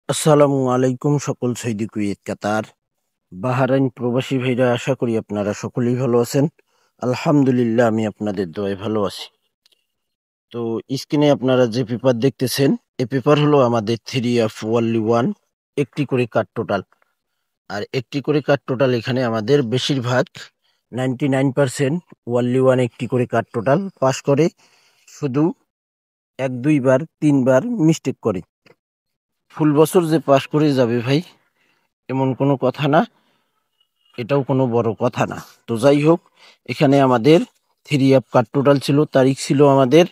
আসসালামু আলাইকুম সকল সৌদি কুয়েত কাতার বাহরাইন প্রবাসী ভাইরা, আশা করি আপনারা সকলেই ভালো আছেন। আলহামদুলিল্লাহ, আমি আপনাদের দোয়ায় ভালো আছি। তো স্ক্রিনে আপনারা যে পেপার দেখতেছেন, এই পেপার হলো আমাদের 3F1 একটি করে কার্ড টোটাল। আর একটি করে কার্ড টোটাল এখানে আমাদের বেশিরভাগ 99% ওয়ানলি ওয়ান একটি করে কার্ড টোটাল পাস করে, শুধু 1-2 বার 3 বার মিস্টেক করে। ফুল বছর যে পাস করে যাবে ভাই, এমন কোনো কথা না, এটাও কোনো বড় কথা না। তো যাই হোক, এখানে আমাদের 3F কার্ড টোটাল ছিল, তারিখ ছিল আমাদের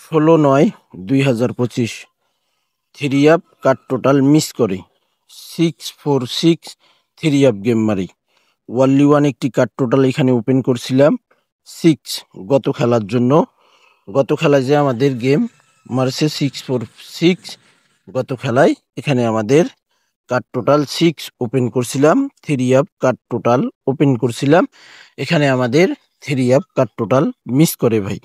16/9/2025। 3F কার্ড টোটাল মিস করে 646 3F গেম মারি। ওয়ানলি ওয়ান একটি কার্ড টোটাল এখানে ওপেন করছিলাম 6 গত খেলার জন্য। গত খেলায় যে আমাদের গেম মারছে 646, গত খেলায় এখানে আমাদের কার্ড টোটাল 6 ওপেন করছিলাম, 3F কার্ড টোটাল ওপেন করছিলাম, এখানে আমাদের 3F কার্ড টোটাল মিস করে ভাই।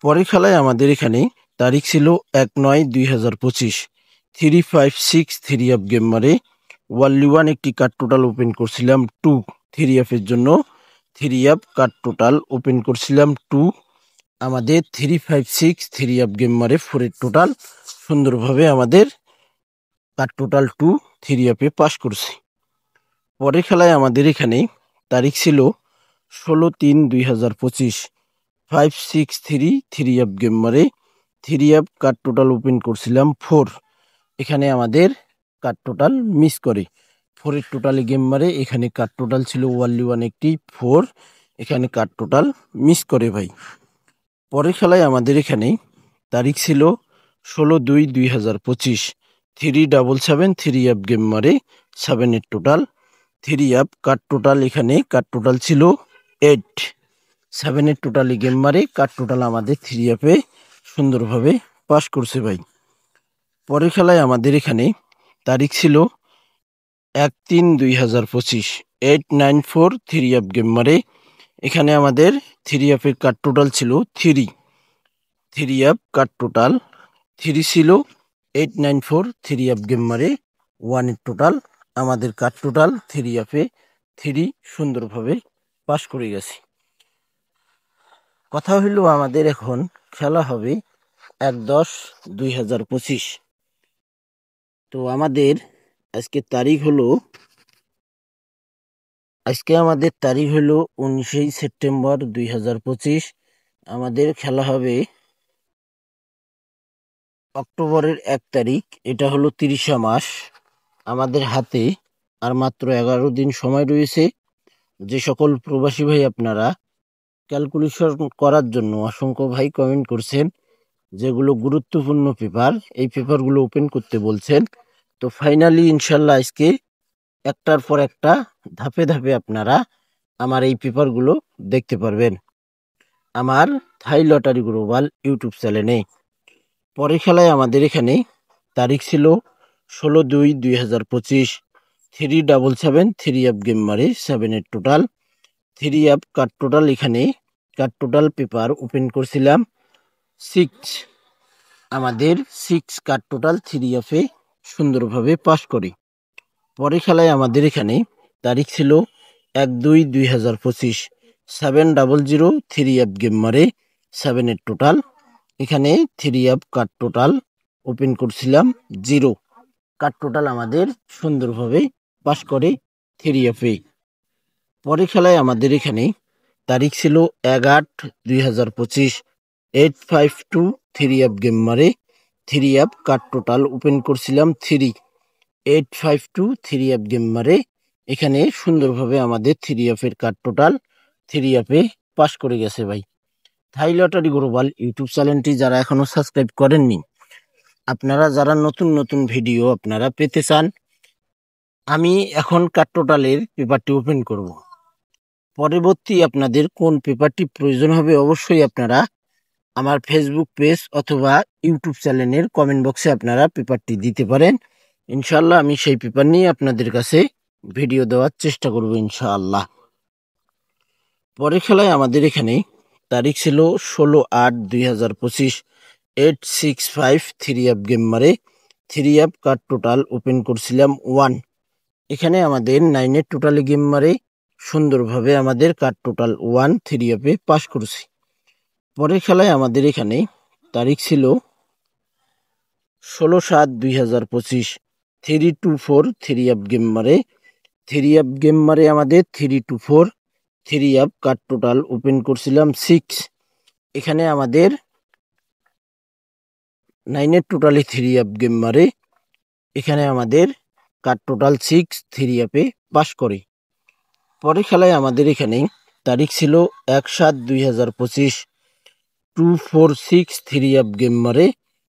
পরের খেলায় আমাদের এখানে তারিখ ছিল 1/9/2025। 356 3F গেম মারে ওয়ানলি ওয়ান একটি কার্ড টোটাল ওপেন করছিলাম 2 3F এর জন্য। 3F কার্ড টোটাল ওপেন করছিলাম 2, আমাদের 356 3F গেম মারে 4 এর টোটাল সুন্দরভাবে আমাদের card total 2 3F A pass করছি। পরের খেলায় আমাদের এখানে তারিখ ছিল 16/3/2025। 563 3F গেম মারে 3F কার্ড টোটাল ওপেন করছিলাম 4, এখানে আমাদের কার্ড টোটাল মিস করে 4 এর টোটালে গেম মারে, এখানে কার্ড টোটাল ছিল ওয়ানলি ওয়ান একটি 4, এখানে কার্ড টোটাল মিস করে ভাই। পরের খেলায় আমাদের এখানে তারিখ ছিল 16/2/2025। 377 3F গেম মারে 7 এর টোটাল। 3F কার্ড টোটাল, এখানে কার্ড টোটাল ছিল 8, 7 এর টোটালি গেম মারে কার্ড টোটাল আমাদের 3F এ সুন্দরভাবে পাস করছে ভাই। পরের খেলায় আমাদের এখানে তারিখ ছিল 1/3/2025। 894 3F গেম মারে, এখানে আমাদের 3F এর কার্ড টোটাল ছিল 3, 3F কার্ড টোটাল 3 ছিল। 894 3F গেম মারে 1 এর টোটাল, আমাদের কার্ড টোটাল 3F এ 3 সুন্দরভাবে পাস করে গেছি। কথা হইল আমাদের এখন খেলা হবে 1/10/2025। তো আমাদের আজকে আমাদের তারিখ হলো 19 সেপ্টেম্বর 2025। আমাদের খেলা হবে অক্টোবরের 1 তারিখ, এটা হলো 30 মাস। আমাদের হাতে আর মাত্র 11 দিন সময় রয়েছে। যে সকল প্রবাসী ভাই আপনারা ক্যালকুলেশন করার জন্য অসংখ্য ভাই কমেন্ট করছেন, যেগুলো গুরুত্বপূর্ণ পেপার, এই পেপারগুলো ওপেন করতে বলছেন। তো ফাইনালি ইনশাল্লাহ আজকে একটার পর একটা ধাপে ধাপে আপনারা আমার এই পেপারগুলো দেখতে পারবেন আমার থাই লটারি গ্লোবাল ইউটিউব চ্যানেলে। পরের খেলায় আমাদের এখানে তারিখ ছিল 16/2/2025। 377 3F গেম মারে 7 এর টোটাল। 3F কার্ড টোটাল, এখানে কার্ড টোটাল পেপার ওপেন করছিলাম 6, আমাদের 6 কার্ড টোটাল 3F এ সুন্দরভাবে পাস করি। পরের খেলায় আমাদের এখানে তারিখ ছিল 1/2/2025। 700 3F গেম মারে 7 এর টোটাল, এখানে 3F কার্ড টোটাল ওপেন করছিলাম 0, কার্ড টোটাল আমাদের সুন্দরভাবে পাস করে 3F এ। পরের খেলায় আমাদের এখানে তারিখ ছিল 1/8/2025। 852 3F গেম মারে 3F কার্ড টোটাল ওপেন করছিলাম 3, 852 3F গেম মারে, এখানে সুন্দরভাবে আমাদের 3F এর card total 3F A pass করে গেছে ভাই। থাই লটারি গ্লোবাল ইউটিউব চ্যানেলটি যারা এখনো সাবস্ক্রাইব করেননি, আপনারা যারা নতুন নতুন ভিডিও আপনারা পেতে চান, আমি এখন কার্ড টোটালের পেপারটি ওপেন করব। পরবর্তী আপনাদের কোন পেপারটি প্রয়োজন হবে অবশ্যই আপনারা আমার ফেসবুক পেজ অথবা ইউটিউব চ্যানেলের কমেন্ট বক্সে আপনারা পেপারটি দিতে পারেন। ইনশাআল্লাহ আমি সেই পেপার নিয়ে আপনাদের কাছে ভিডিও দেওয়ার চেষ্টা করব ইনশাআল্লাহ। পরের খেলায় আমাদের এখানে তারিখ ছিল 16/8/2025। 865 থ্রি অ্যাপ গেম মারে three app card total open করছিলাম 1। এখানে আমাদের 9-এর টোটালি গেম মারে সুন্দরভাবে আমাদের কার্ড টোটাল 1 থ্রি অ্যাপে পাস করছি। পরের খেলায় আমাদের এখানে তারিখ ছিল 16/7/2025 3-2-4 থ্রি অ্যাপ গেম মারে থ্রি অ্যাপ গেম মারে আমাদের 3-2-4 three app card total open করছিলাম 6। এখানে আমাদের 9-এর টোটালি থ্রি অ্যাপ গেম মারে এখানে আমাদের কার্ড টোটাল 6 থ্রি অ্যাপে পাস করে। পরের খেলায় আমাদের এখানে তারিখ ছিল 1/7/2025 2-4-6 থ্রি অ্যাপ গেম মারে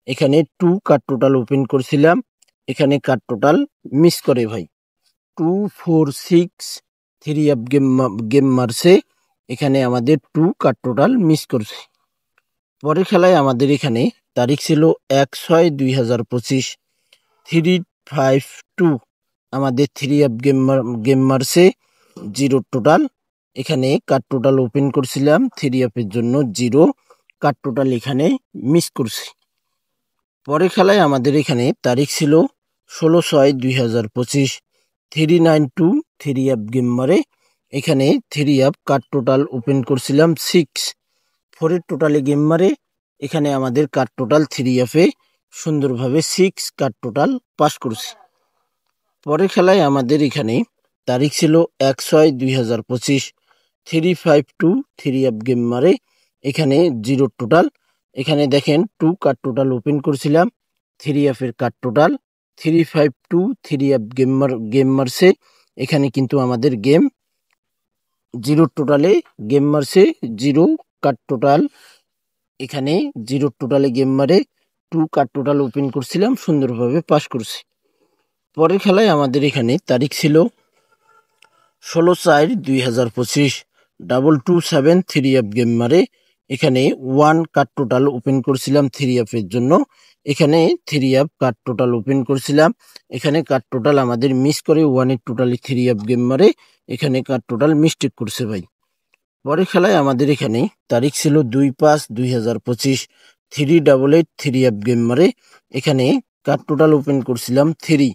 এখানে 2 কার্ড টোটাল ওপেন করছিলাম, এখানে কার্ড টোটাল মিস করে ভাই। 2-4-6 থ্রি অ্যাপ গেম মারছে এখানে আমাদের 2 কার্ড টোটাল মিস করছে। পরের খেলায় আমাদের এখানে তারিখ ছিল 1/6/2025 3-5-2 আমাদের থ্রি অ্যাপ গেম মারছে 0 টোটাল, এখানে কার্ড টোটাল ওপেন করছিলাম থ্রি অ্যাপের জন্য 0 কার্ড টোটাল এখানে মিস করছি। পরের খেলায় আমাদের এখানে তারিখ ছিল 16/6/2025 3-9-2 থ্রি অ্যাপ গেম মারে এখানে three app card total open করছিলাম 6 4-এর টোটালে গেম মারে এখানে আমাদের কার্ড টোটাল থ্রি অ্যাপে সুন্দরভাবে 6 কার্ড টোটাল পাস করছি। পরের খেলায় আমাদের এখানে তারিখ ছিল 1/6/2025 3-5-2 থ্রি অ্যাপ গেম মারে এখানে 0 টোটাল, এখানে দেখেন 2 কার্ড টোটাল ওপেন করছিলাম থ্রি অ্যাপের card total 3-5-2 three app game মারছে এখানে কিন্তু আমাদের গেম 0 টোটালে গেম মারছে 0 কার্ড টোটাল, এখানে 0 টোটালে গেম মারে 2 কার্ড টোটাল ওপেন করছিলাম সুন্দরভাবে পাস করছি। পরের খেলায় আমাদের এখানে তারিখ ছিল 16/4/2025 2-2-7 থ্রি অ্যাপ গেম মারে এখানে 1 কার্ড টোটাল ওপেন করছিলাম থ্রি অ্যাপের জন্য, এখানে three app card total open করছিলাম এখানে কার্ড টোটাল আমাদের মিস করে 1-এর টোটালি থ্রি অ্যাপ গেম মারে এখানে কার্ড টোটাল মিস্টেক করছে ভাই। পরের খেলায় আমাদের এখানে তারিখ ছিল 2-5/2025 3-8-8 থ্রি অ্যাপ গেম মারে এখানে কার্ড টোটাল ওপেন করছিলাম three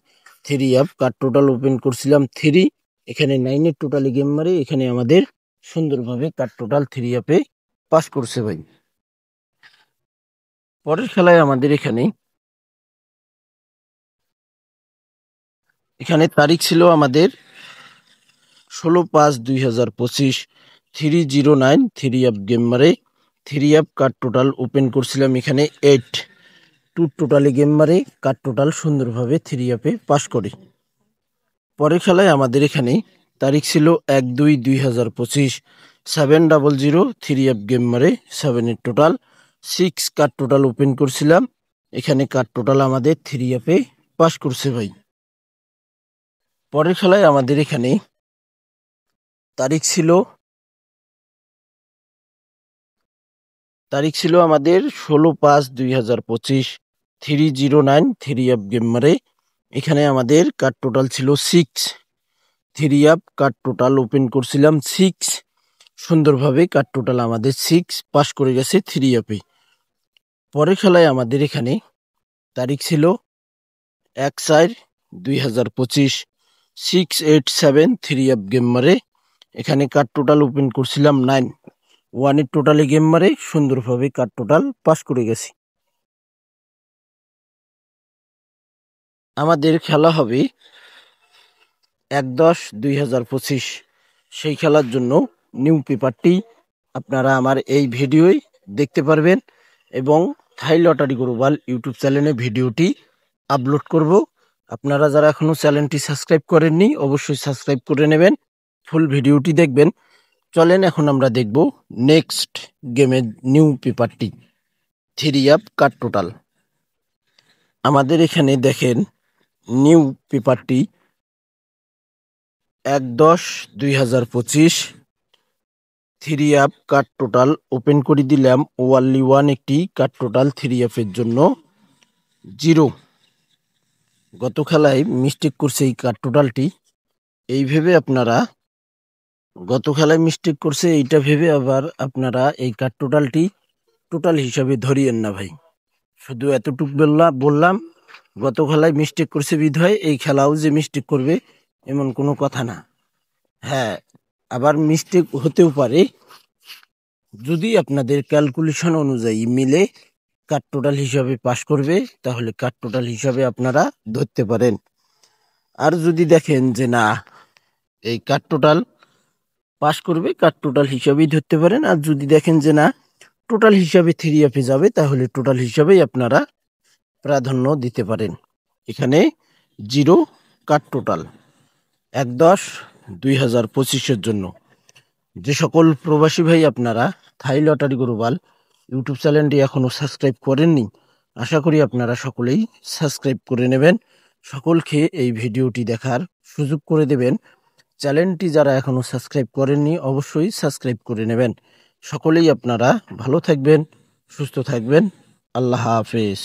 app card total open করছিলাম 3 এখানে 9-এর টোটালি গেম মারে এখানে আমাদের সুন্দরভাবে কার্ড টোটাল থ্রি অ্যাপে পাস করছে ভাই। পরের খেলায় আমাদের এখানে তারিখ ছিল আমাদের 16/5/2025 3-0-9 থ্রি অ্যাপ গেম মারে three app card total open করছিলাম এখানে 8 2 টোটালি গেম মারে কার্ড টোটাল সুন্দরভাবে থ্রি অ্যাপে পাস করে। পরের খেলায় আমাদের এখানে তারিখ ছিল 1-2/2025 7-0-0 থ্রি অ্যাপ গেম মারে 7-এর টোটাল 6 কার্ড টোটাল ওপেন করছিলাম এখানে কার্ড টোটাল আমাদের থ্রি অ্যাপে পাস করছে ভাই। পরের খেলায় আমাদের এখানে তারিখ ছিল আমাদের 16/5/2025 3-0-9 থ্রি অ্যাপ গেম মারে এখানে আমাদের কার্ড টোটাল ছিল 6 three app card total open করছিলাম 6 সুন্দরভাবে কার্ড টোটাল আমাদের 6 পাস করে গেছে থ্রি অ্যাপে। পরের খেলায় আমাদের এখানে তারিখ ছিল 1/4/2025 6-8-7 থ্রি অ্যাপ গেম মারে এখানে কার্ড টোটাল ওপেন করছিলাম 9 1-এর টোটালে গেম মারে সুন্দরভাবে কার্ড টোটাল পাস করে গেছি। আমাদের খেলা হবে 1/10/2025 সেই খেলার জন্য নিউ পেপারটি আপনারা আমার এই ভিডিওই দেখতে পারবেন এবং থাই লটারি গ্লোবাল ইউটিউব চ্যানেলে ভিডিওটি আপলোড করব। আপনারা যারা এখনো চ্যানেলটি সাবস্ক্রাইব করেননি অবশ্যই সাবস্ক্রাইব করে নেবেন, ফুল ভিডিওটি দেখবেন। চলেন এখন আমরা দেখব নেক্সট গেমের নিউ পেপারটি থ্রি অ্যাপ কার্ড টোটাল। আমাদের এখানে দেখেন নিউ পেপারটি 1/10/2025 three app card total open করে দিলাম ওয়ানলি 1 একটি কার্ড টোটাল থ্রি অ্যাপের জন্য 0। গত খেলায় মিস্টেক করছে এই কার্ড টোটালটি, এই ভেবে আপনারা গত খেলায় মিস্টেক করছে এইটা ভেবে আবার আপনারা এই কার্ড টোটালটি টোটাল হিসাবে ধরিয়েন না ভাই। শুধু এতটুক বললাম গত খেলায় মিস্টেক করছে বিধায় এই খেলাও যে মিস্টেক করবে এমন কোনো কথা না। হ্যাঁ, আবার মিস্টেক হতেও পারে, যদি আপনাদের ক্যালকুলেশন অনুযায়ী মিলে কাট টোটাল হিসাবে পাস করবে তাহলে কাট টোটাল হিসাবে আপনারা ধরতে পারেন। আর যদি দেখেন যে না এই কাট টোটাল পাস করবে, কাট টোটাল হিসাবেই ধরতে পারেন। আর যদি দেখেন যে না টোটাল হিসাবে 3F যাবে তাহলে টোটাল হিসাবেই আপনারা প্রাধান্য দিতে পারেন। এখানে 0 কাট টোটাল 1/10/2025 জন্য। যে সকল প্রবাসী ভাই আপনারা থাই লটারি গ্লোবাল ইউটিউব চ্যানেলটি এখনো সাবস্ক্রাইব করেননি, আশা করি আপনারা সকলেই সাবস্ক্রাইব করে নেবেন। সকলকে এই ভিডিওটি দেখার সুযোগ করে দেবেন। চ্যানেলটি যারা এখনো সাবস্ক্রাইব করেননি অবশ্যই সাবস্ক্রাইব করে নেবেন। সকলেই আপনারা ভালো থাকবেন, সুস্থ থাকবেন। আল্লাহ হাফেজ।